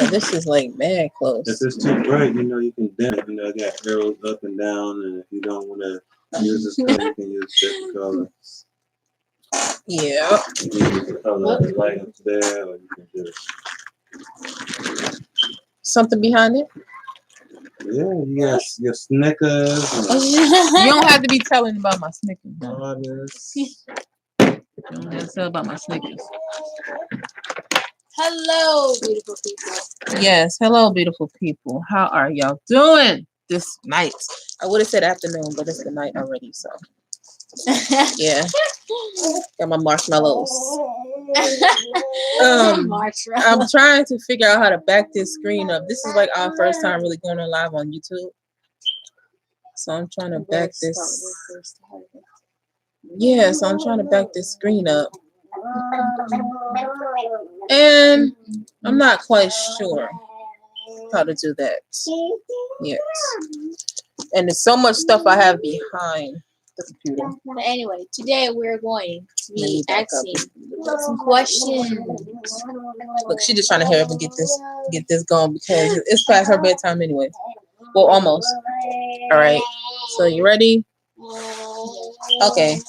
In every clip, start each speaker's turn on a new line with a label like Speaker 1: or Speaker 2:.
Speaker 1: this is like mad close.
Speaker 2: If it's too bright, you can dim it. I got arrows up and down, and if you don't want to use this color, you can use different color.
Speaker 1: Yeah.
Speaker 2: You can use the color that's right up there, or you can just...
Speaker 1: Something behind it?
Speaker 2: Yeah, you got your Snickers.
Speaker 1: You don't have to be telling about my Snickers.
Speaker 2: You
Speaker 1: don't have to tell about my Snickers.
Speaker 3: Hello, beautiful people.
Speaker 1: Yes, hello, beautiful people. How are y'all doing this night? I would have said afternoon, but it's the night already, so. Yeah. Got my marshmallows. I'm trying to figure out how to back this screen up. This is like our first time really going on live on YouTube. So I'm trying to back this. Yeah, so I'm trying to back this screen up. And I'm not quite sure how to do that. Yes. And there's so much stuff I have behind the computer.
Speaker 3: But anyway, today we're going to be asking some questions.
Speaker 1: Look, she's just trying to hurry up and get this going because it's past her bedtime anyway. Well, almost. All right. So you ready? Okay.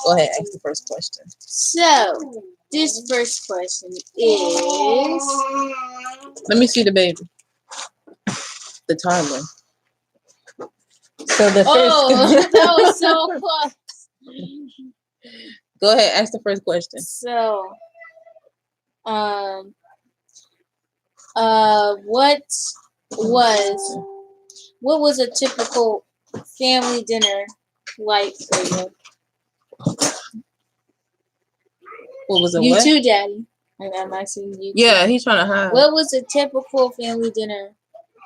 Speaker 1: Go ahead. Ask the first question.
Speaker 3: So this first question is.
Speaker 1: Let me see the baby. The toddler. So the first.
Speaker 3: That was so close.
Speaker 1: Go ahead. Ask the first question.
Speaker 3: So, what was a typical family dinner like for you?
Speaker 1: What was it?
Speaker 3: You too, Daddy. I'm asking you.
Speaker 1: Yeah, he's trying to hide.
Speaker 3: What was a typical family dinner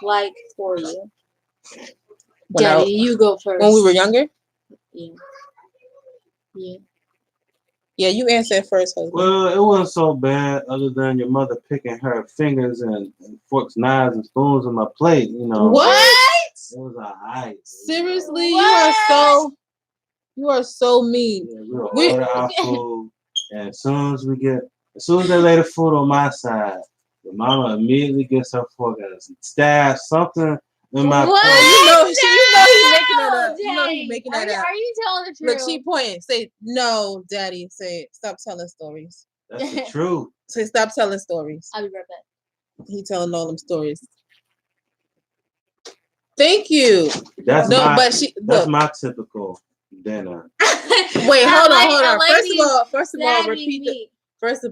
Speaker 3: like for you? Daddy, you go first.
Speaker 1: When we were younger?
Speaker 3: Yeah.
Speaker 1: Yeah, you answered first, husband.
Speaker 2: Well, it wasn't so bad other than your mother picking her fingers and forks, knives, and spoons on my plate,
Speaker 1: What?
Speaker 2: It was a height.
Speaker 1: Seriously? What? You are so mean.
Speaker 2: Yeah, we order our food, and as soon as they lay the food on my side, the mama immediately gets her fork and stabs something in my plate.
Speaker 1: You know he's making that up. You know he's making that up.
Speaker 3: Are you telling the truth?
Speaker 1: Look, she pointing. Say, no, Daddy. Say, stop telling stories.
Speaker 2: That's the truth.
Speaker 1: Say, stop telling stories.
Speaker 3: I'll be right back.
Speaker 1: He telling all them stories. Thank you.
Speaker 2: That's my typical dinner.
Speaker 1: Wait, hold on. First of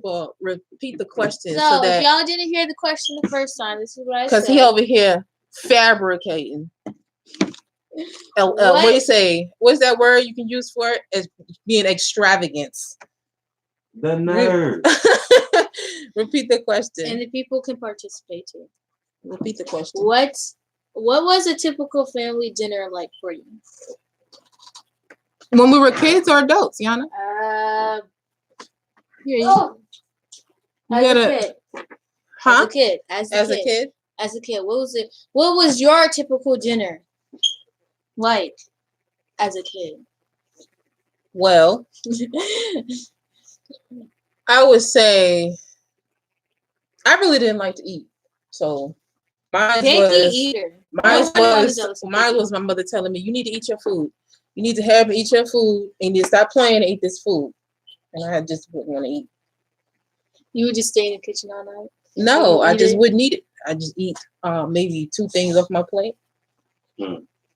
Speaker 1: all, repeat the question.
Speaker 3: So if y'all didn't hear the question the first time, this is what I said.
Speaker 1: Because he over here fabricating. What do you say? What's that word you can use for it? As being extravagance.
Speaker 2: The nerve.
Speaker 1: Repeat the question.
Speaker 3: And the people can participate too.
Speaker 1: Repeat the question.
Speaker 3: What was a typical family dinner like for you?
Speaker 1: When we were kids or adults, Yana?
Speaker 3: As a kid.
Speaker 1: Huh?
Speaker 3: As a kid. What was your typical dinner like as a kid?
Speaker 1: Well, I would say I really didn't like to eat. So mine was my mother telling me, you need to eat your food. You need to eat your food, and you need to stop playing and eat this food. And I just wouldn't want to eat.
Speaker 3: You would just stay in the kitchen all night?
Speaker 1: No, I just wouldn't eat it. I just eat maybe 2 things off my plate.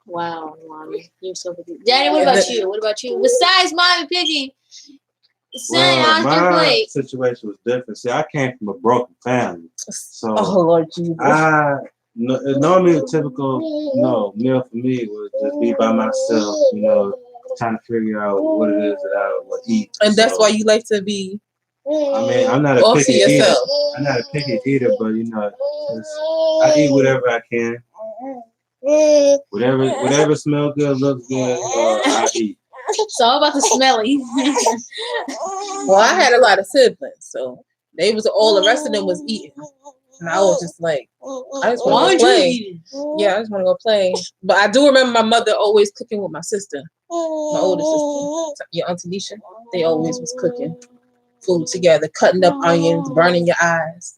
Speaker 3: Wow, Mommy. You're so good. Daddy, what about you? What about you? Besides Mommy picking
Speaker 2: my situation was different. See, I came from a broken family. So
Speaker 1: Lord Jesus.
Speaker 2: Normally a typical meal for me would just be by myself, trying to figure out what it is that I would eat.
Speaker 1: And that's why you like to be.
Speaker 2: I mean, I'm not a picky eater. I'm not a picky eater, but I eat whatever I can. Whatever smells good, looks good, I eat.
Speaker 3: It's all about the smelly.
Speaker 1: Well, I had a lot of siblings, so all the rest of them was eating. And I was just like, I just want to go play. Yeah, I just want to go play. But I do remember my mother always cooking with my sister, my older sister, your Auntie Nisha. They always was cooking food together, cutting up onions, burning your eyes.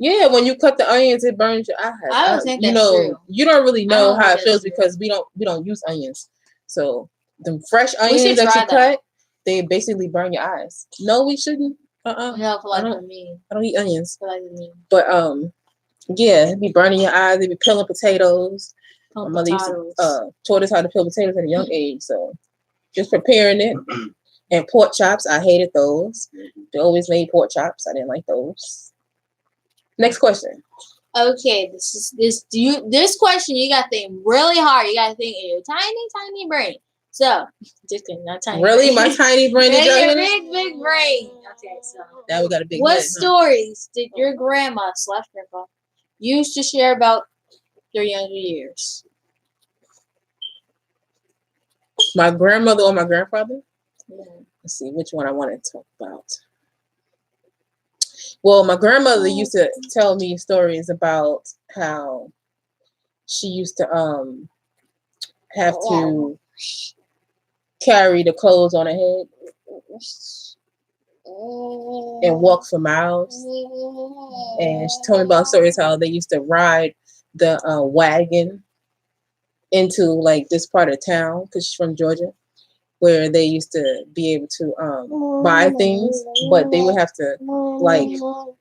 Speaker 1: Yeah, when you cut the onions, it burns your eyes.
Speaker 3: I don't think
Speaker 1: you
Speaker 3: that's
Speaker 1: know,
Speaker 3: true.
Speaker 1: you don't really know how it feels
Speaker 3: true.
Speaker 1: because we don't use onions. So the fresh
Speaker 3: We should
Speaker 1: onions that you
Speaker 3: try that.
Speaker 1: cut, they basically burn your eyes. No, we shouldn't.
Speaker 3: No, for like for me.
Speaker 1: I don't eat onions.
Speaker 3: For like me.
Speaker 1: But yeah, it'd be burning your eyes. It'd be peeling potatoes. My mother used to taught us how to peel potatoes at a young age. So just preparing it. And pork chops, I hated those. They always made pork chops. I didn't like those. Next question.
Speaker 3: Okay, this question you got to think really hard. You got to think in your tiny brain. So, just kidding, not tiny.
Speaker 1: Really,
Speaker 3: brain.
Speaker 1: my tiny brain is
Speaker 3: big brain. Okay, so
Speaker 1: now we got a big.
Speaker 3: What
Speaker 1: head,
Speaker 3: stories did your grandma / grandpa used to share about their younger years?
Speaker 1: My grandmother or my grandfather?
Speaker 3: Yeah.
Speaker 1: Let's see which one I want to talk about. Well, my grandmother used to tell me stories about how she used to have to carry the clothes on her head and walk for miles. And she told me about stories how they used to ride the wagon into like this part of town because she's from Georgia, where they used to be able to buy things, but they would have to like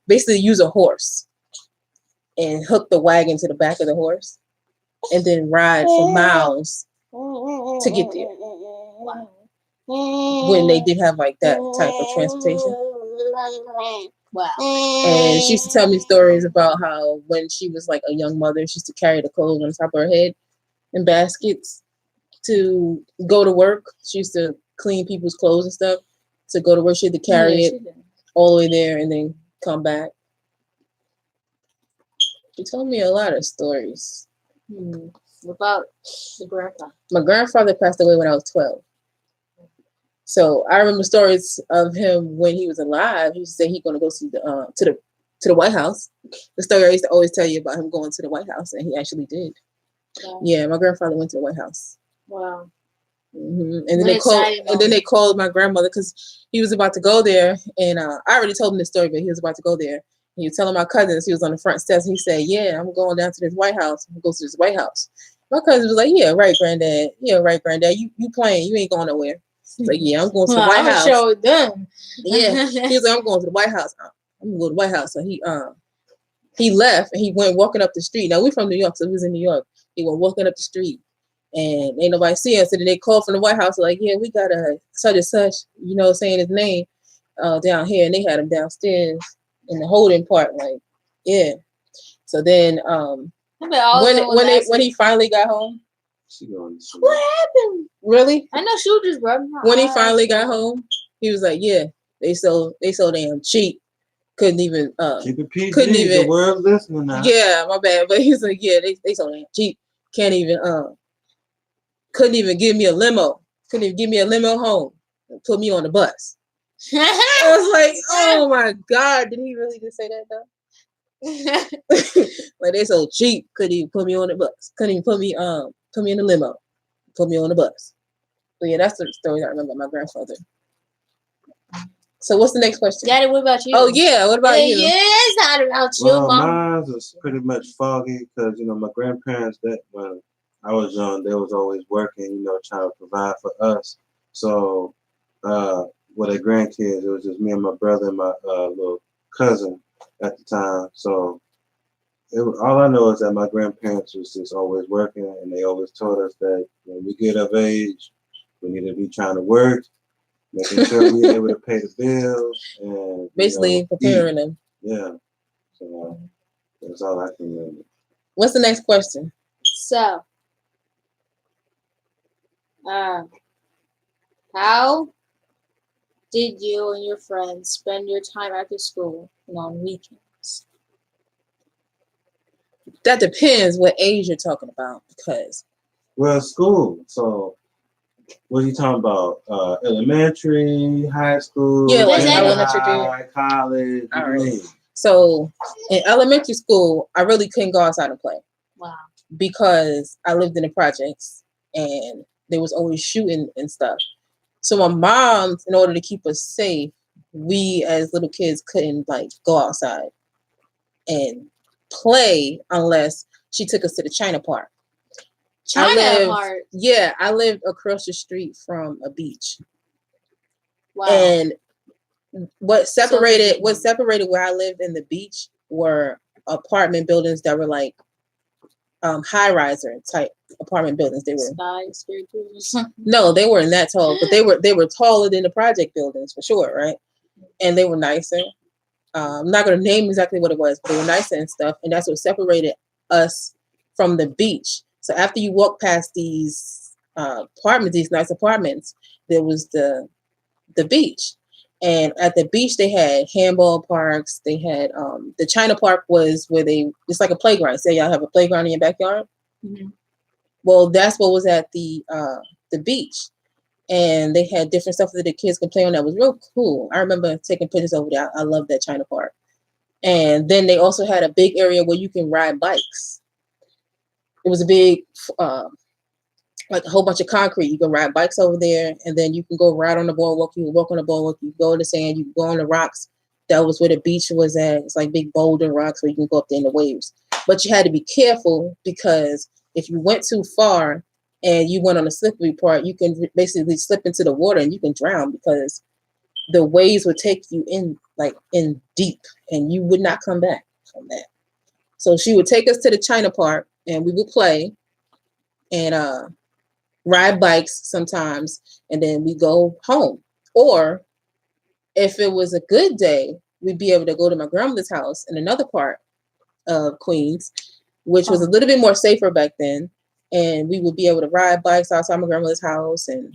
Speaker 1: basically use a horse and hook the wagon to the back of the horse and then ride for miles to get there. When they did have like that type of transportation.
Speaker 3: Wow.
Speaker 1: And she used to tell me stories about how when she was like a young mother, she used to carry the clothes on top of her head in baskets to go to work. She used to clean people's clothes and stuff to go to work. She had to carry it all the way there and then come back. She told me a lot of stories.
Speaker 3: What about the grandpa?
Speaker 1: My grandfather passed away when I was 12. So I remember stories of him when he was alive. He used to say he's going to go see to the White House. The story I used to always tell you about him going to the White House, and he actually did. Wow. Yeah, my grandfather went to the White House.
Speaker 3: Wow.
Speaker 1: Mm-hmm. And then they called my grandmother because he was about to go there, and I already told him this story, but he was about to go there. He was telling my cousins, he was on the front steps, and he said, "Yeah, I'm going down to this White House. I'm going to go to this White House." My cousin was like, "Yeah, right, granddad. Yeah, right, granddad. You playing? You ain't going nowhere." He's like, "Yeah, I'm going to the White House." Show them. Yeah, he was like, "I'm going to the White House. I'm going to go to the White House." So he left and he went walking up the street. Now we're from New York, so he was in New York. He went walking up the street. And ain't nobody see him. So then they called from the White House, like, "Yeah, we got a such and such, saying his name down here." And they had him downstairs in the holding part, like, yeah. So then when he finally got home, what happened? Really?
Speaker 3: I know she was just rubbing her
Speaker 1: When he finally got home, he was like, "Yeah, they so damn cheap. Couldn't even couldn't even
Speaker 2: the world listening now."
Speaker 1: Yeah, my bad. But he's like, "Yeah, they so damn cheap. Can't even couldn't even give me a limo. Couldn't even give me a limo home and put me on the bus." I was like, "Oh my God, did he really just say that though?" Like, they so cheap, couldn't even put me on the bus. Couldn't even put me in the limo. Put me on the bus. But yeah, that's the story I remember about my grandfather. So what's the next question?
Speaker 3: Daddy, what about you?
Speaker 1: Oh yeah, what about you?
Speaker 3: Yeah, it's not about you,
Speaker 2: Well,
Speaker 3: Mom.
Speaker 2: mine was pretty much foggy because my grandparents, that when I was young, they was always working, trying to provide for us. So with their grandkids, it was just me and my brother and my little cousin at the time. So all I know is that my grandparents was just always working, and they always told us that when we get of age, we need to be trying to work, making sure we're able to pay the bills, and
Speaker 1: basically preparing them.
Speaker 2: Yeah. So that's all I can remember.
Speaker 1: What's the next question?
Speaker 3: So, how did you and your friends spend your time after school and on weekends?
Speaker 1: That depends what age you're talking about, because
Speaker 2: school. So what are you talking about? Elementary, high school,
Speaker 1: elementary,
Speaker 2: college.
Speaker 1: All right. So in elementary school, I really couldn't go outside and play.
Speaker 3: Wow.
Speaker 1: Because I lived in the projects and there was always shooting and stuff. So my mom, in order to keep us safe, we as little kids couldn't go outside. and play unless she took us to the China Park.
Speaker 3: Park?
Speaker 1: Yeah, I lived across the street from a beach.
Speaker 3: Wow.
Speaker 1: And what separated where I lived in the beach were apartment buildings that were like high-riser type apartment buildings. They were
Speaker 3: skyscrapers.
Speaker 1: No, they weren't that tall, but they were taller than the project buildings for sure, right? And they were nicer. I'm not gonna name exactly what it was, but they were nicer and stuff, and that's what separated us from the beach. So after you walk past these apartments, these nice apartments, there was the beach. And at the beach, they had handball parks. They had the China Park was where it's like a playground. Say y'all have a playground in your backyard.
Speaker 3: Mm-hmm.
Speaker 1: Well, that's what was at the beach, and they had different stuff that the kids could play on. That was real cool. I remember taking pictures over there. I love that China Park. And then they also had a big area where you can ride bikes. It was a big like a whole bunch of concrete. You can ride bikes over there, and then you can go ride on the boardwalk. You can walk on the boardwalk. You can go in the sand. You can go on the rocks. That was where the beach was at. It's like big boulder rocks where you can go up there in the waves. But you had to be careful because if you went too far and you went on a slippery part, you can basically slip into the water and you can drown because the waves would take you in deep and you would not come back from that. So she would take us to the China Park and we would play and ride bikes sometimes, and then we go home. Or if it was a good day, we'd be able to go to my grandmother's house in another part of Queens, which was a little bit more safer back then. And we would be able to ride bikes outside my grandmother's house and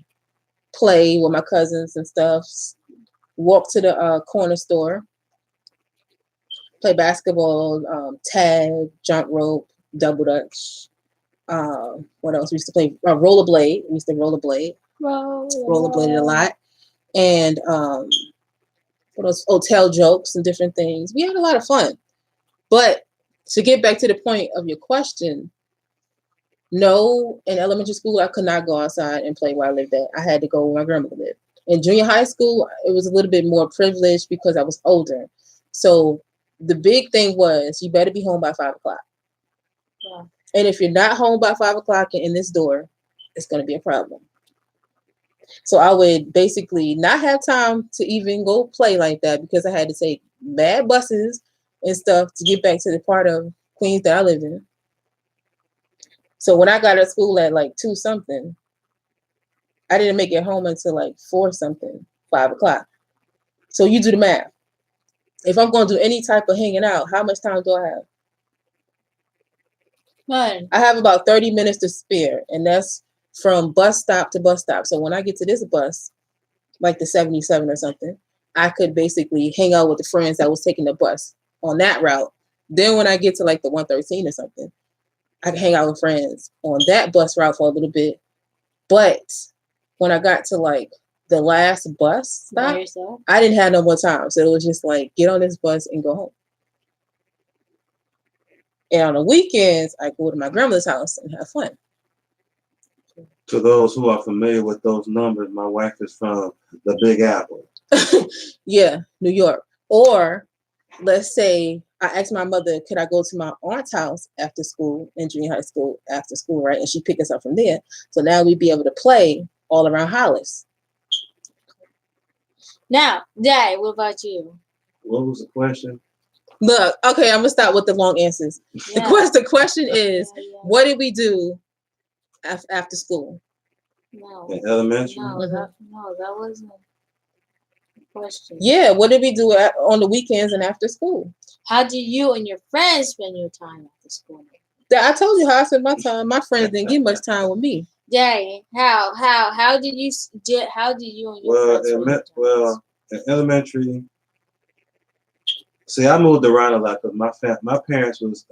Speaker 1: play with my cousins and stuff. Walk to the corner store, play basketball, tag, jump rope, double dutch. What else? We used to play rollerblade. We used to rollerblade a lot. And what else? Hotel jokes and different things. We had a lot of fun. But to get back to the point of your question, no, in elementary school, I could not go outside and play where I lived at. I had to go where my grandmother lived. In junior high school, it was a little bit more privileged because I was older. So the big thing was you better be home by 5 o'clock. Yeah. And if you're not home by 5 o'clock and in this door, it's going to be a problem. So I would basically not have time to even go play like that because I had to take bad buses and stuff to get back to the part of Queens that I live in. So when I got to school at like 2 something, I didn't make it home until like 4 something, 5 o'clock. So you do the math. If I'm going to do any type of hanging out, how much time do I have?
Speaker 3: None.
Speaker 1: I have about 30 minutes to spare, and that's from bus stop to bus stop. So when I get to this bus, like the 77 or something, I could basically hang out with the friends that was taking the bus on that route. Then when I get to like the 113 or something, I can hang out with friends on that bus route for a little bit. But when I got to like the last bus stop, I didn't have no more time. So it was just like, get on this bus and go home. And on the weekends, I go to my grandmother's house and have fun.
Speaker 2: To those who are familiar with those numbers, my wife is from the Big Apple.
Speaker 1: Yeah, New York. Or let's say I asked my mother, could I go to my aunt's house after school in junior high school after school, right? And she picked us up from there. So now we'd be able to play all around Hollis.
Speaker 3: Now, Dad, what about you?
Speaker 2: What was the question?
Speaker 1: Look, okay, I'm gonna start with the long answers. Yeah. The question is, what did we do after school?
Speaker 3: No.
Speaker 2: In elementary?
Speaker 3: No, that wasn't the question.
Speaker 1: Yeah, what did we do on the weekends and after school?
Speaker 3: How do you and your friends spend your time after school?
Speaker 1: I told you how I spent my time. My friends didn't get much time with me.
Speaker 3: Dang, how did you and your friends?
Speaker 2: Well, in elementary. See, I moved around a lot because my parents was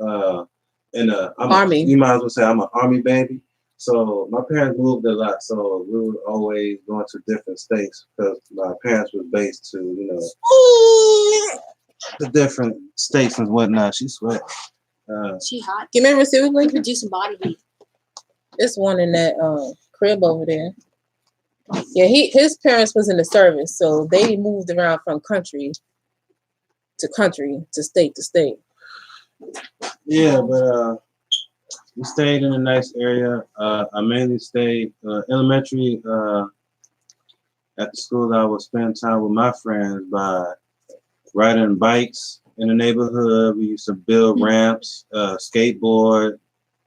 Speaker 2: in the Army. You might as well say I'm an Army baby. So my parents moved a lot. So we were always going to different states because my parents were based to, the different states and whatnot. She sweat.
Speaker 3: She hot.
Speaker 1: Give me a receiver, link.
Speaker 3: Producing body heat.
Speaker 1: It's one in that crib over there. Yeah, his parents was in the service, so they moved around from country to country to state to state.
Speaker 2: Yeah, but we stayed in a nice area. I mainly stayed elementary at the school. I would spend time with my friends by riding bikes in the neighborhood. We used to build ramps, skateboard.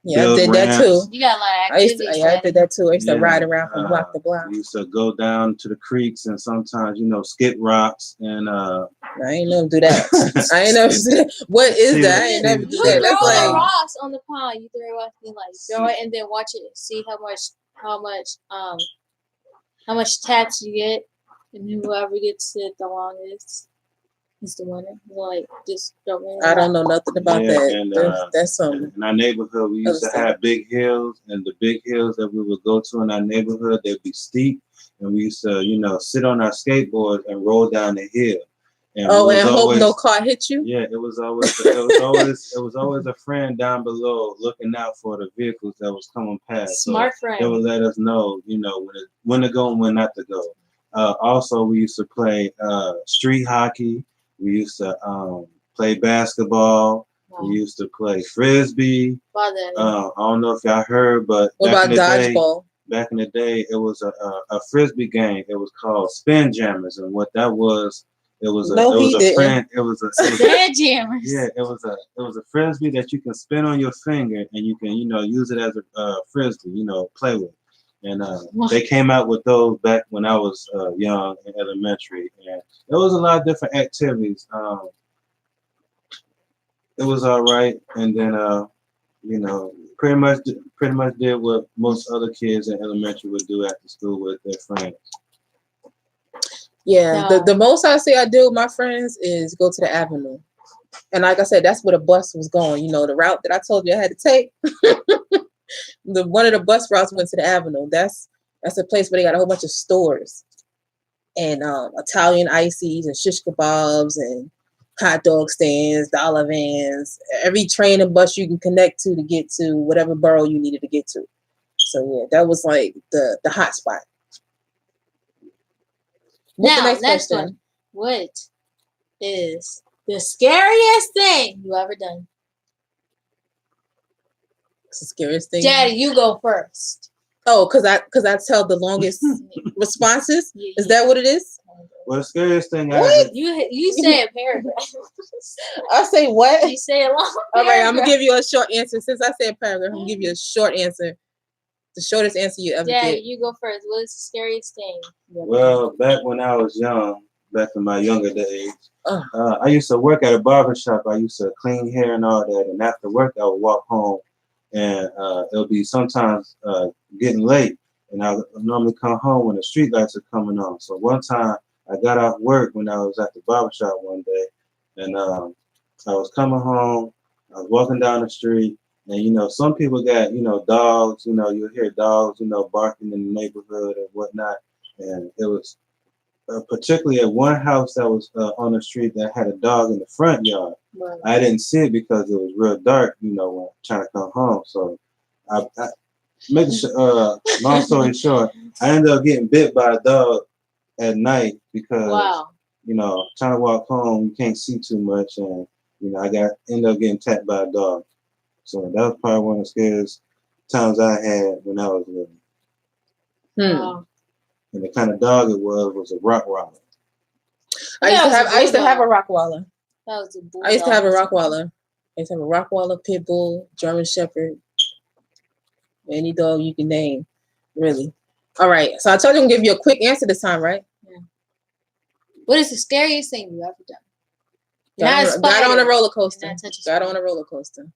Speaker 1: Yeah, I did that too.
Speaker 3: You got a lot of activities.
Speaker 1: I did that too. I used to ride around from block to block.
Speaker 2: We used to go down to the creeks and sometimes, skip rocks and
Speaker 1: I ain't never do that. I ain't never do that. What is that? I ain't never do that.
Speaker 3: That's
Speaker 1: like
Speaker 3: the rocks on the pond. You throw it, and throw it, and then watch it. See how much taps you get, and whoever gets it the longest is the winner. Like just don't.
Speaker 1: I don't know nothing about that. And, that's something.
Speaker 2: In our neighborhood, we used to have big hills, and the big hills that we would go to in our neighborhood, they'd be steep, and we used to, sit on our skateboards and roll down the hill. And
Speaker 1: hope no car hit you.
Speaker 2: Yeah, it was always a friend down below looking out for the vehicles that was coming past.
Speaker 3: Smart friend.
Speaker 2: They would let us know, when to go and when not to go. Also, we used to play street hockey. We used to play basketball. Wow. We used to play frisbee. I don't know if y'all heard, but
Speaker 1: what about dodgeball?
Speaker 2: Back in the day, it was a frisbee game. It was called Spin Jammers, and what that was. It was a friend. It was a
Speaker 3: Spin Jammers.
Speaker 2: Yeah, it was a frisbee that you can spin on your finger and you can use it as a frisbee, play with. And they came out with those back when I was young in elementary, and there was a lot of different activities. It was all right, and then pretty much did what most other kids in elementary would do after school with their friends.
Speaker 1: Yeah, the most I say I do with my friends is go to the avenue. And like I said, that's where the bus was going. The route that I told you I had to take. One of the bus routes went to the avenue. That's a place where they got a whole bunch of stores. And Italian ices and shish kebabs and hot dog stands, dollar vans, every train and bus you can connect to get to whatever borough you needed to get to. So yeah, that was like the hot spot.
Speaker 3: Next question. What is the scariest thing you ever done?
Speaker 1: It's the scariest thing.
Speaker 3: Daddy, you go first.
Speaker 1: Oh, because I tell the longest responses. Yeah. Is that what it is?
Speaker 2: Well, the scariest thing.
Speaker 3: What? You say a paragraph.
Speaker 1: I say what?
Speaker 3: You say a long.
Speaker 1: All right, I'm gonna give you a short answer. Since I say a paragraph, I'm gonna give you a short answer. The shortest answer you ever get.
Speaker 3: You go first. What is the scariest thing?
Speaker 2: Well, back when I was young, back in my younger days, I used to work at a barbershop. I used to clean hair and all that. And after work, I would walk home, and it'll be sometimes getting late. And I would normally come home when the street lights are coming on. So one time, I got off work when I was at the barbershop one day, and I was coming home. I was walking down the street. And, some people got, dogs, you hear dogs, barking in the neighborhood and whatnot. And it was particularly at one house that was on the street that had a dog in the front yard. Right. I didn't see it because it was real dark, when I'm trying to come home. So I long story short, I ended up getting bit by a dog at night because, trying to walk home, you can't see too much. And, I ended up getting attacked by a dog. So that was probably one of the scariest times I had when I was little. And the kind of dog it was a Rottweiler.
Speaker 1: I used to have a Rottweiler.
Speaker 3: That was a bulldog.
Speaker 1: I used to have a Rottweiler. I used to have a Rottweiler, Pit Bull, German Shepherd, any dog you can name, really. All right. So I told you I'm gonna give you a quick answer this time, right?
Speaker 3: Yeah. What is the scariest thing you ever done?
Speaker 1: Got on a roller coaster. Got on a roller coaster.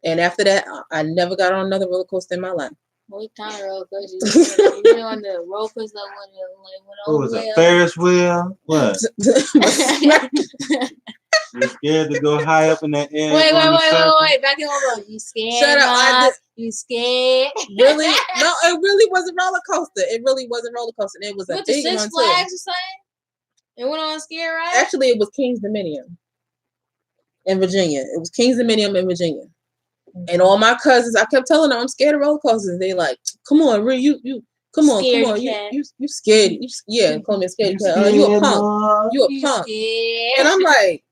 Speaker 1: And after that, I never got on another roller coaster in my life.
Speaker 3: What kind of roller coaster? You went on the roller coaster
Speaker 2: what was it? Ferris wheel? What? You scared to go high up in that air?
Speaker 3: Wait. Back in the road. You scared?
Speaker 1: Shut up.
Speaker 3: You scared?
Speaker 1: Really? No, it really wasn't roller coaster. It really wasn't roller coaster. It was a big one, too.
Speaker 3: Six Flags or something? It went on a scare ride?
Speaker 1: Actually, it was King's Dominion in Virginia. It was King's Dominion in Virginia. And all my cousins, I kept telling them I'm scared of roller coasters. They like, come on, Ree, you come on. You scared. Yeah, call me a scared cat. You a punk. You a punk.
Speaker 3: Scared.
Speaker 1: And I'm like,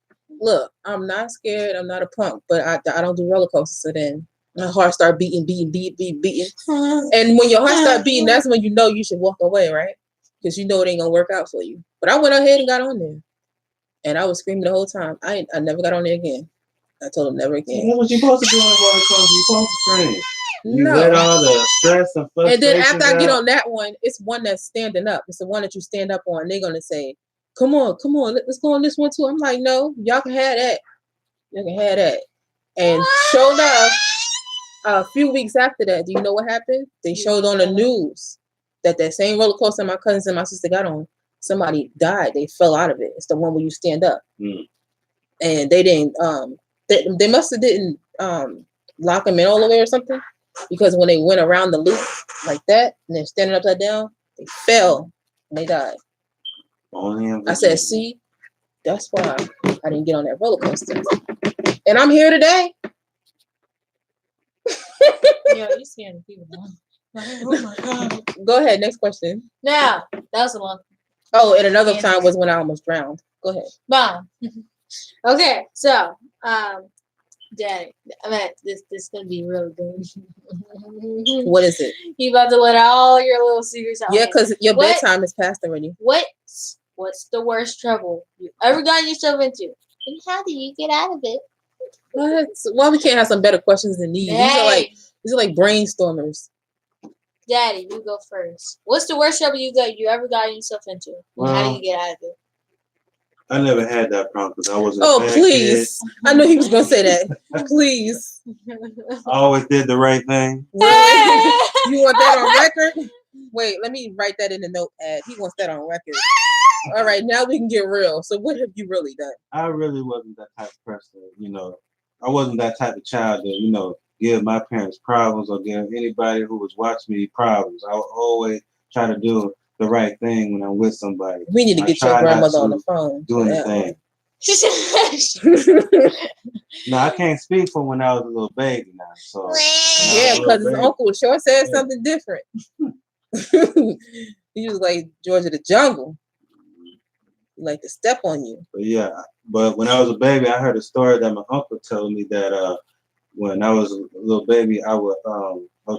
Speaker 1: look, I'm not scared. I'm not a punk, but I don't do roller coasters. So then my heart start beating. And when your heart start beating, that's when you know you should walk away, right? Because you know it ain't gonna work out for you. But I went ahead and got on there, and I was screaming the whole time. I never got on there again. I told him never again.
Speaker 2: That's what you're supposed to do on a roller coaster. You're supposed to scream. You
Speaker 1: No.
Speaker 2: let all the stress and frustration.
Speaker 1: And then after I get on that one, it's one that's standing up. It's the one that you stand up on. They're gonna say, "Come on, let's go on this one too." I'm like, "No, y'all can have that. You can have that." And showed up a few weeks after that. Do you know what happened? They showed on the news that same roller coaster my cousins and my sister got on, somebody died. They fell out of it. It's the one where you stand up. And they didn't. They must have didn't lock them in all the way or something. Because when they went around the loop like that and they're standing upside down, they fell and they died. I said, see, that's why I didn't get on that roller coaster. And I'm here today.
Speaker 3: Yeah, you scaring people now. Oh my God.
Speaker 1: Go ahead, next question.
Speaker 3: Now, that was a long.
Speaker 1: Oh, and another time was when I almost drowned. Go ahead.
Speaker 3: Mom. Okay, so Daddy, I mean, this is gonna be really good.
Speaker 1: What is it?
Speaker 3: You about to let all your little secrets out?
Speaker 1: Yeah, because your bedtime is past already.
Speaker 3: What's the worst trouble you ever gotten yourself into, and how do you get out of it?
Speaker 1: What? Why we can't have some better questions than these?
Speaker 3: Hey.
Speaker 1: These are like brainstormers.
Speaker 3: Daddy, you go first. What's the worst trouble you ever gotten yourself into, and how do you get out of it?
Speaker 2: I never had that problem because I wasn't.
Speaker 1: Oh, please! Kid. I knew he was gonna say that. Please.
Speaker 2: I always did the right thing.
Speaker 1: You want that on record? Wait, let me write that in the notepad. He wants that on record. All right, now we can get real. So, what have you really done?
Speaker 2: I really wasn't that type of person. You know, I wasn't that type of child that give my parents problems or give anybody who was watching me problems. I would always try to do the right thing when I'm with somebody.
Speaker 1: We need to get your grandmother on the phone.
Speaker 2: Do anything. No, I can't speak for when I was a little baby now. So
Speaker 1: yeah, because his uncle sure said something different. He was like George of the Jungle. He like to step on you.
Speaker 2: But when I was a baby, I heard a story that my uncle told me that when I was a little baby, I was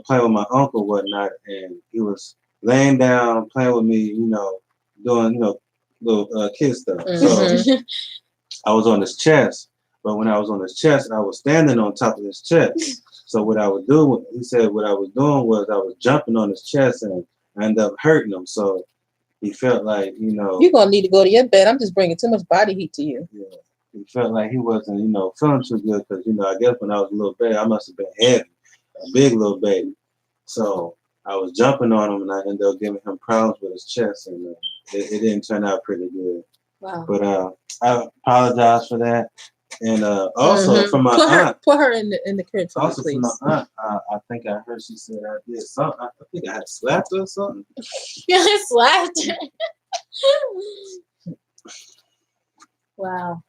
Speaker 2: playing with my uncle and whatnot, and he was laying down playing with me, doing little kid stuff.
Speaker 1: Mm-hmm.
Speaker 2: So I was on his chest, but when I was on his chest, I was standing on top of his chest. So what I would do, he said, what I was doing was I was jumping on his chest and I ended up hurting him. So he felt like,
Speaker 1: you're gonna need to go to your bed. I'm just bringing too much body heat to you.
Speaker 2: Yeah, he felt like he wasn't, feeling too good because, I guess when I was a little baby, I must have been heavy, a big little baby. So I was jumping on him and I ended up giving him problems with his chest, and it didn't turn out pretty good.
Speaker 3: Wow.
Speaker 2: But I apologize for that. And also for my aunt.
Speaker 1: Put her in the crib for
Speaker 2: also
Speaker 1: me, please.
Speaker 2: For my aunt, I think I heard she said I did something. I think I had slapped her or something.
Speaker 3: Yeah, slapped her. Wow.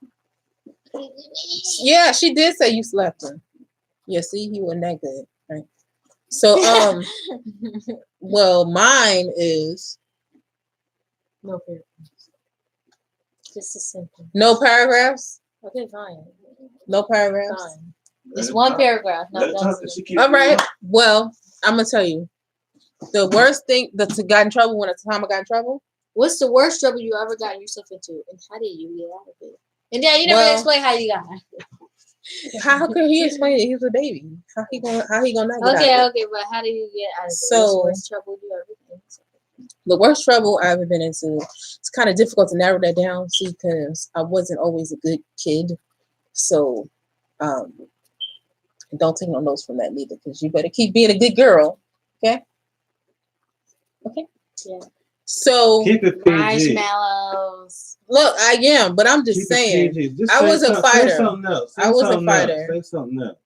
Speaker 1: Yeah, she did say you slapped her. Yeah, see, he wasn't that good, right? So, well, mine is
Speaker 3: no paragraphs. Just a simple.
Speaker 1: No paragraphs.
Speaker 3: Okay, fine.
Speaker 1: No paragraphs.
Speaker 3: Fine. Just one paragraph.
Speaker 1: All right. Well, I'm gonna tell you the worst thing that's got in trouble when the time I got in trouble.
Speaker 3: What's the worst trouble you ever got yourself into, and how did you get out of it? And Dad, you never explain how you got out of it.
Speaker 1: How could he explain it? He was a baby. How he gonna not get out of it?
Speaker 3: Okay, but how did you get out of it?
Speaker 1: So,
Speaker 3: what's the worst trouble you ever been into?
Speaker 1: The worst trouble I've ever been into. It's kind of difficult to narrow that down, see, because I wasn't always a good kid. So, don't take no notes from that neither, because you better keep being a good girl. Okay. Okay.
Speaker 3: Yeah.
Speaker 2: So keep it PG.
Speaker 3: Marshmallows.
Speaker 1: Look, I am, but I'm just saying. I was a fighter.
Speaker 2: Say something else.
Speaker 1: I was a fighter.
Speaker 2: Say something else.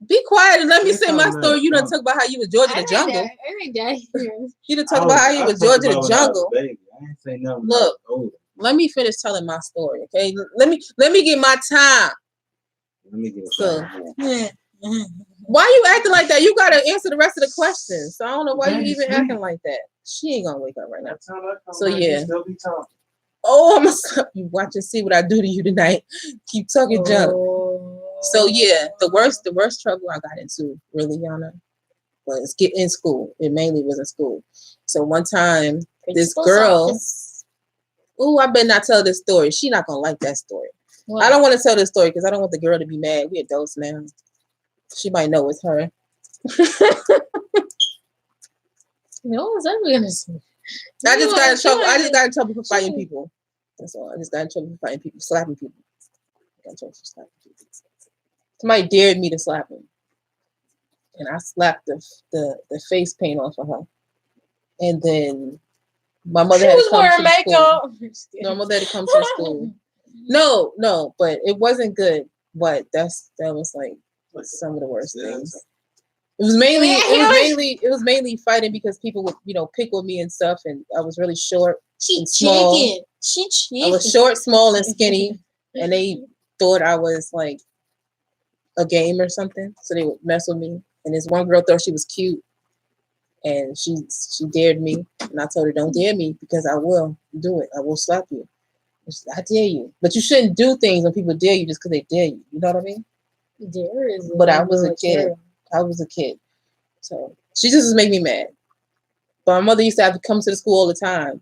Speaker 1: Be quiet and let me say my story. You done talk about how you was George of the Jungle. You done talk about how you was George of the Jungle.
Speaker 2: I ain't say nothing.
Speaker 1: Look, let me finish telling my story, okay? Let me get my time.
Speaker 2: Let me get
Speaker 1: why you acting like that? You gotta answer the rest of the questions. So I don't know why you even acting like that. She ain't gonna wake up right now. So yeah. Oh, I'm gonna stop you. Watch and see what I do to you tonight. Keep talking junk. So yeah, the worst trouble I got into, really, Yana, was getting in school. It mainly was in school. So one time, this girl. Ooh, I better not tell this story. She not gonna like that story. What? I don't want to tell this story because I don't want the girl to be mad. We adults now. She might know it's her.
Speaker 3: No one's ever gonna see.
Speaker 1: I just got in trouble. I just got in trouble for fighting people. That's all. I just got in trouble for fighting people, slapping people. I got in trouble for slapping people. Somebody dared me to slap him, and I slapped the face paint off of her. And then my mother had to come to the school. My mother had to come to the school. No, but it wasn't good. But that was like some of the worst things. It was mainly fighting because people would, pick with me and stuff, and I was really short and small. I was short, small, and skinny, and they thought I was like a game or something, so they would mess with me. And this one girl thought she was cute, and she dared me, and I told her, "Don't dare me because I will do it. I will slap you. I dare you, but you shouldn't do things when people dare you just because they dare you. You know what I mean?" But I was a kid. So she just made me mad. But my mother used to have to come to the school all the time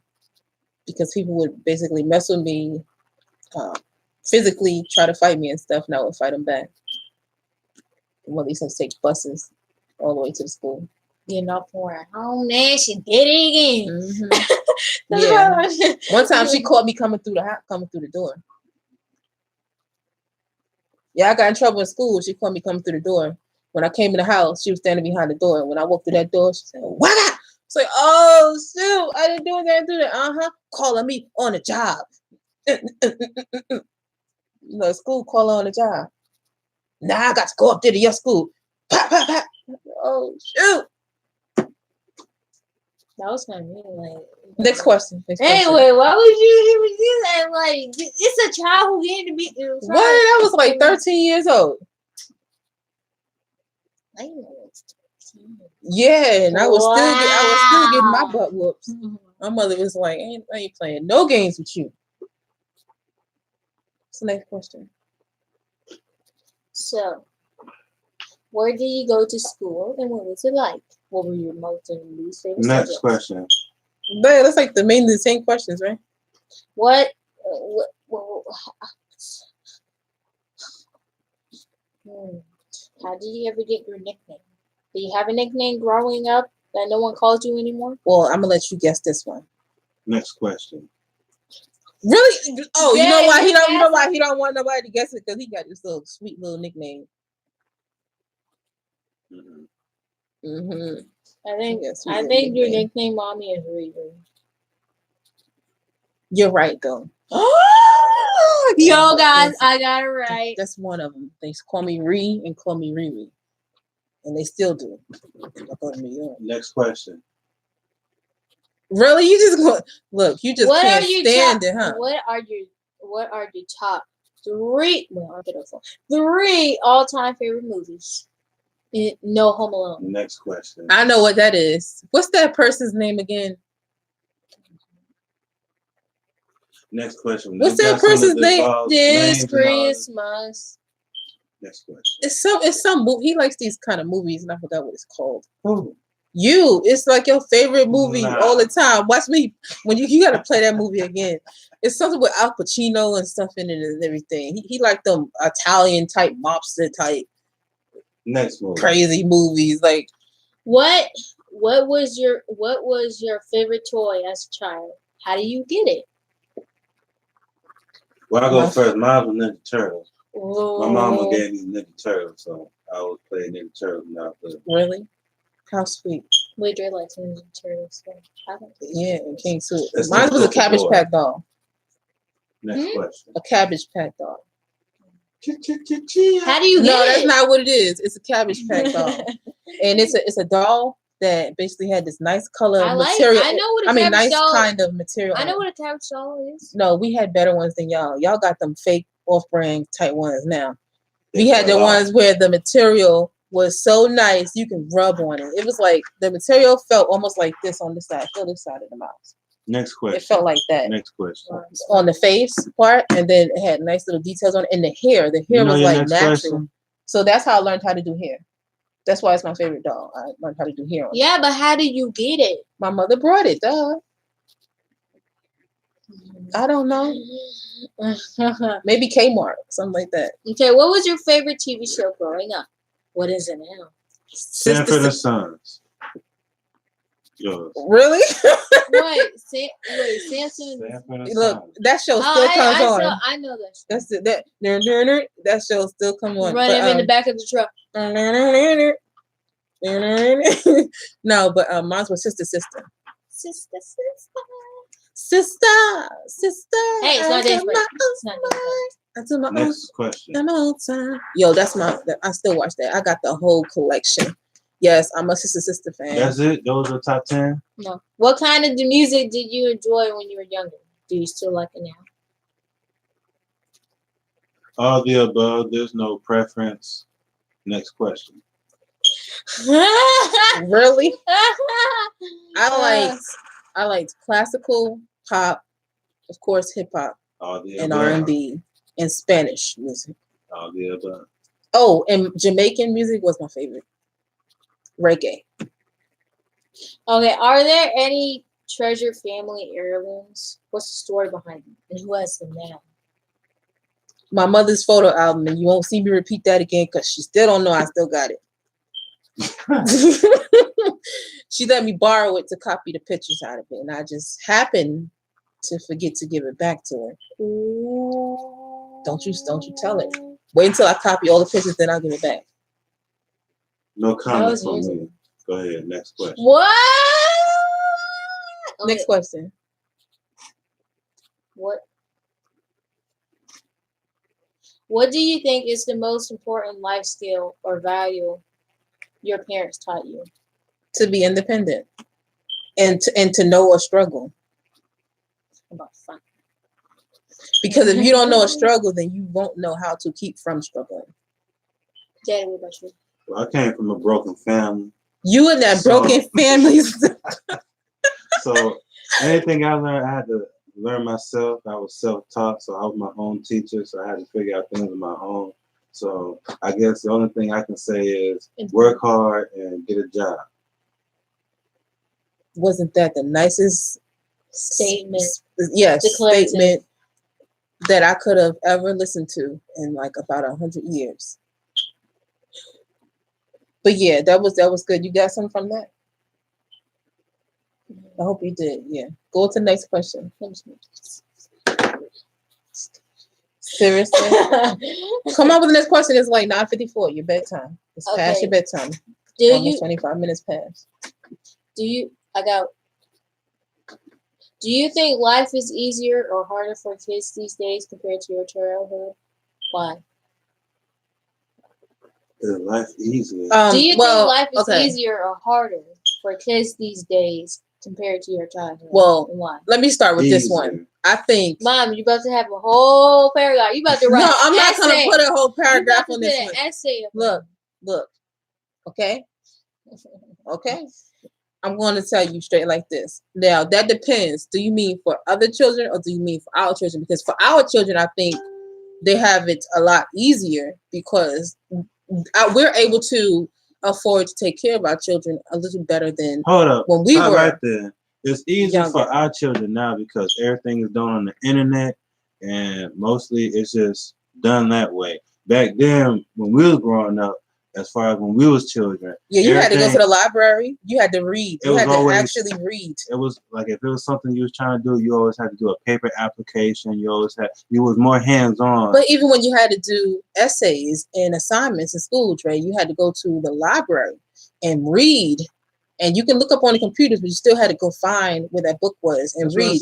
Speaker 1: because people would basically mess with me, physically try to fight me and stuff, and I would fight them back. My mother used to take buses all the way to the school.
Speaker 3: Getting off for home, man. She did it again.
Speaker 1: Mm-hmm. Yeah. One time she caught me coming through the door. Yeah, I got in trouble in school. She caught me coming through the door. When I came in the house, she was standing behind the door. When I walked through that door, she said, "What?" It's like, "Oh, shoot, I didn't do it. I didn't do that." Calling me on the job. School calling on the job. Now I got to go up there to your school. Pop, pop, pop. Oh, shoot.
Speaker 3: That was kind of mean. Like,
Speaker 1: next question.
Speaker 3: Anyway, why would you do that? Like, it's a child who getting to be.
Speaker 1: What? I was like 13 years old. Yeah, and I was still getting my butt whoops. My mother was like, I ain't playing no games with you. What's the next question?
Speaker 3: So, where did you go to school and what was it like? What were your most and least favorite
Speaker 2: subjects?
Speaker 3: Next
Speaker 2: question.
Speaker 1: But that's like mainly the same questions, right?
Speaker 3: How did you ever get your nickname? Do you have a nickname growing up that no one calls you anymore?
Speaker 1: Well, I'm gonna let you guess this one.
Speaker 2: Next question.
Speaker 1: Really? Oh, yeah, you know why he don't? You know why he don't want nobody to guess it? Because he got this little sweet little nickname.
Speaker 3: I think your nickname, Mommy, is Riri.
Speaker 1: You're right, though.
Speaker 3: Yo, guys, I got it right.
Speaker 1: That's one of them. They call me Ree and call me Riri. And they still do.
Speaker 2: Next question.
Speaker 1: Really? You just look. You just can't stand it, huh?
Speaker 3: What are your top three all-time favorite movies? No Home Alone.
Speaker 2: Next question.
Speaker 1: I know what that is. What's that person's name again?
Speaker 2: Next question.
Speaker 1: What's that person's name?
Speaker 3: This Christmas.
Speaker 2: Next question.
Speaker 1: It's some movie. He likes these kind of movies, and I forgot what it's called.
Speaker 2: Who?
Speaker 1: You. It's like your favorite movie all the time. Watch me when you got to play that movie again. It's something with Al Pacino and stuff in it and everything. He liked them Italian type mobster type.
Speaker 2: Next movie.
Speaker 1: Crazy movies like.
Speaker 3: What was your favorite toy as a child? How do you get it?
Speaker 2: Well, I go first. Mine was Ninja Turtles. My mama gave me Ninja Turtles, so I was playing Ninja Turtles now.
Speaker 1: Really? How sweet.
Speaker 3: We did like Ninja Turtles. So
Speaker 1: yeah, and King Suit. Mine was a Cabbage Patch doll.
Speaker 2: Next question.
Speaker 1: A Cabbage Patch doll.
Speaker 3: How do you get it?
Speaker 1: No, that's not what it is. It's a Cabbage Patch doll. And it's a doll that basically had this nice color material.
Speaker 3: I know what a Cabbage doll
Speaker 1: kind of material.
Speaker 3: I know what a Cabbage doll is.
Speaker 1: No, we had better ones than y'all. Y'all got them fake off-brand type ones now. We had the ones where the material was so nice you can rub on it. It was like the material felt almost like this on this side. Feel this side of the mouse.
Speaker 2: Next question.
Speaker 1: It felt like that.
Speaker 2: Next question.
Speaker 1: On the face part, and then it had nice little details on it. And the hair. The hair was like natural. Question? So that's how I learned how to do hair. That's why it's my favorite doll. I learned how to do hair on
Speaker 3: it. But how did you get it?
Speaker 1: My mother brought it, duh. I don't know. Maybe Kmart, something like that.
Speaker 3: Okay, what was your favorite TV show growing up? What is it now?
Speaker 2: Sanford and Sons. Yours.
Speaker 1: Really?
Speaker 3: Samson.
Speaker 1: Look, that show still comes on.
Speaker 3: I know that show.
Speaker 1: That's it. That show still comes on.
Speaker 3: Running in the back of the truck.
Speaker 1: No, but mine was Sister.
Speaker 3: Sister.
Speaker 1: Hey,
Speaker 3: it's not dance break. It's not dance break.
Speaker 2: Next question.
Speaker 1: Yo, that's I still watch that. I got the whole collection. Yes, I'm a Sister fan.
Speaker 2: That's it? Those are top 10?
Speaker 3: No. What kind of music did you enjoy when you were younger? Do you still like it now?
Speaker 2: All the above. There's no preference. Next question.
Speaker 1: Really? I liked classical, pop, of course, hip hop, and R&B, and Spanish music.
Speaker 2: All the above.
Speaker 1: Oh, and Jamaican music was my favorite. Reggae.
Speaker 3: Okay, are there any treasured family heirlooms? What's the story behind them, and who has them now?
Speaker 1: My mother's photo album, and you won't see me repeat that again because she still don't know I still got it. She let me borrow it to copy the pictures out of it, and I just happened to forget to give it back to her. Ooh. Don't you tell it. Wait until I copy all the pictures, then I'll give it back.
Speaker 2: No comment from me. Go ahead. Next question.
Speaker 3: What? Okay.
Speaker 1: Next question.
Speaker 3: What do you think is the most important life skill or value your parents taught you?
Speaker 1: To be independent and to know a struggle.
Speaker 3: About fun.
Speaker 1: Because if you don't know a struggle, then you won't know how to keep from struggling.
Speaker 3: Daddy, what about you?
Speaker 2: Well, I came from a broken family.
Speaker 1: You and that broken family.
Speaker 2: So anything I learned, I had to learn myself. I was self-taught, so I was my own teacher, so I had to figure out things on my own. So I guess the only thing I can say is work hard and get a job.
Speaker 1: Wasn't that the nicest
Speaker 3: statement?
Speaker 1: Yes, statement that I could have ever listened to in like about 100 years. But yeah, that was good. You got something from that? I hope you did. Yeah. Go to the next question. Seriously? Come on with the next question. It's like 9:54. Your bedtime. It's past your bedtime. Almost 25 minutes past.
Speaker 3: Do you think life is easier or harder for kids these days compared to your childhood? Why?
Speaker 2: Is life easier?
Speaker 3: Do you think life is easier or harder for kids these days compared to your childhood?
Speaker 1: Well,
Speaker 3: why?
Speaker 1: Let me start with this one. I think,
Speaker 3: Mom, you about to have a whole paragraph. You about to write.
Speaker 1: No, I'm not going to put a whole paragraph on this one.
Speaker 3: Essay.
Speaker 1: Look. Okay. I'm going to tell you straight like this. Now, that depends. Do you mean for other children or do you mean for our children? Because for our children, I think they have it a lot easier because we're able to afford to take care of our children a little better than when we were
Speaker 2: right there. It's easier for our children now because everything is done on the internet and mostly it's just done that way. Back then, when we was growing up, as far as when we was children.
Speaker 1: Yeah, you had to go to the library. You had to read. You had to actually read.
Speaker 2: It was like if it was something you was trying to do, you always had to do a paper application. You was more hands-on.
Speaker 1: But even when you had to do essays and assignments in school, Trey, you had to go to the library and read. And you can look up on the computers, but you still had to go find where that book was and read.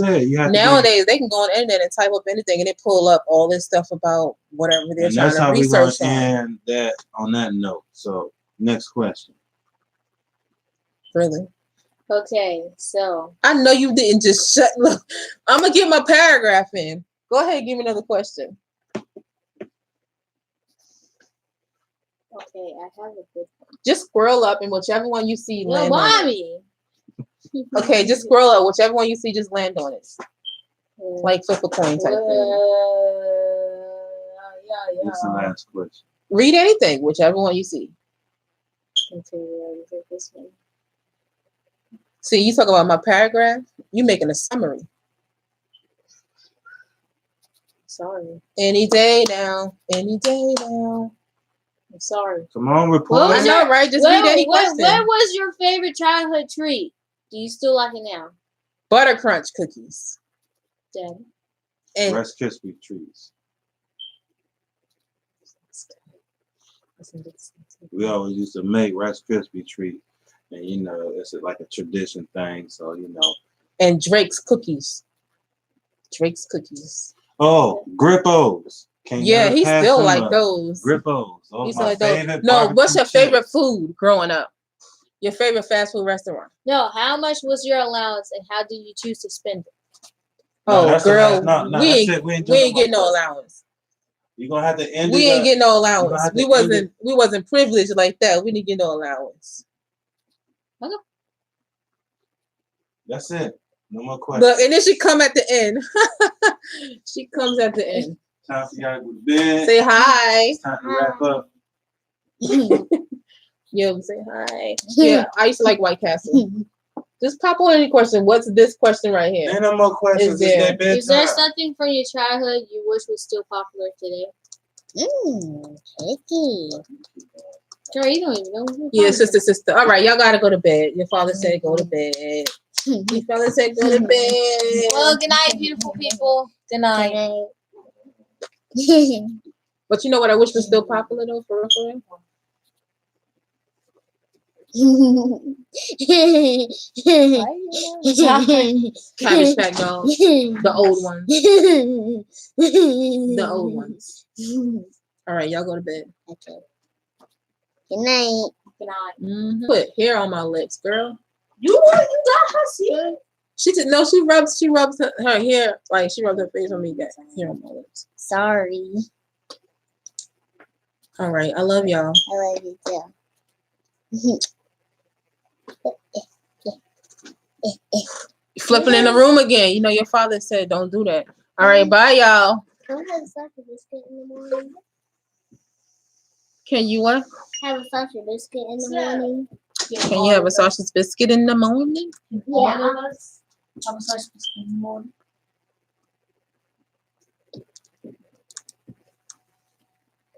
Speaker 1: Nowadays, they can go on the internet and type up anything, and it pull up all this stuff about whatever they're trying to research on.
Speaker 2: And that on that note. So, next question.
Speaker 1: Really?
Speaker 3: Okay, so
Speaker 1: I know you didn't just shut. Look, I'm gonna get my paragraph in. Go ahead, give me another question.
Speaker 3: Okay, I have a good one.
Speaker 1: Just scroll up and whichever one you see.
Speaker 3: No, mommy.
Speaker 1: Okay, just scroll up. Whichever one you see, just land on it. Like flip a coin type thing.
Speaker 2: What's the last question?
Speaker 1: Read anything, whichever one you see. See, you talk about my paragraph. You making a summary.
Speaker 3: Sorry.
Speaker 1: Any day now. Any day now.
Speaker 3: I'm sorry.
Speaker 2: Come on, report.
Speaker 3: What
Speaker 1: I
Speaker 3: was
Speaker 1: know, right? Just read any question.
Speaker 3: What was your favorite childhood treat? Do you still like it now?
Speaker 1: Butter crunch cookies.
Speaker 3: Daddy.
Speaker 1: And
Speaker 2: Rice Krispie treats. We always used to make Rice Krispie treat, and you know it's like a tradition thing. So you know.
Speaker 1: and Drake's cookies. Drake's cookies.
Speaker 2: Oh, Grippos.
Speaker 1: Yeah, he still like those.
Speaker 2: Grippos. Those
Speaker 1: He's
Speaker 2: my
Speaker 1: like those.
Speaker 2: favorite.
Speaker 1: No, what's your
Speaker 2: barbecue
Speaker 1: favorite
Speaker 2: chips.
Speaker 1: food growing up? Your favorite fast food restaurant?
Speaker 3: No, how much was your allowance and how did you choose to spend it?
Speaker 2: No,
Speaker 1: Oh,
Speaker 2: that's the
Speaker 1: girl,
Speaker 2: last- no,
Speaker 1: we
Speaker 2: that's
Speaker 1: ain't,
Speaker 2: it. We ain't
Speaker 1: we
Speaker 2: doing
Speaker 1: ain't
Speaker 2: no
Speaker 1: getting no
Speaker 2: more
Speaker 1: allowance.
Speaker 2: You're gonna have to end
Speaker 1: We
Speaker 2: it
Speaker 1: ain't
Speaker 2: up.
Speaker 1: getting no
Speaker 2: You gonna
Speaker 1: allowance.
Speaker 2: have to
Speaker 1: We wasn't privileged like that. We didn't get no allowance.
Speaker 2: That's it. No more questions.
Speaker 1: But and then she come at the end. She comes at the end.
Speaker 2: Time for y'all to go to bed.
Speaker 1: Say hi.
Speaker 2: It's time to wrap up.
Speaker 1: Yeah, say hi. Yeah, I used to like White Castle. Just pop on any question. What's this question right here?
Speaker 2: Ain't no more questions.
Speaker 1: Is
Speaker 2: It's
Speaker 1: there-
Speaker 2: their bedtime.
Speaker 3: Is there something from your childhood you wish was still popular today?
Speaker 4: Tricky.
Speaker 3: Girl, you don't even know who
Speaker 1: Yeah, sister. All right, y'all gotta go to bed. Your father said go to bed. Your father said go to bed.
Speaker 3: Well, good night, beautiful people. Good night.
Speaker 1: But you know what I wish was still popular though, for real? Cabbage Patch dolls. The old ones. The old ones. All right, y'all go to bed.
Speaker 4: Okay. Good night.
Speaker 3: Good night.
Speaker 1: Mm-hmm. Put hair on my lips, girl.
Speaker 3: You got her see?
Speaker 1: She just no. She rubs her hair like she rubs her face on me. Got hair on my lips.
Speaker 4: Sorry.
Speaker 1: All right, I love y'all.
Speaker 4: I love you too.
Speaker 1: Flipping in the room again. You know your father said don't do that. All right, bye y'all.
Speaker 4: Can we have a sausage biscuit in the morning?
Speaker 1: Can you what?
Speaker 4: Have a sausage biscuit in the morning?
Speaker 1: Can you have a sausage biscuit in the morning?
Speaker 4: Yeah.
Speaker 3: Have a sausage biscuit in the morning.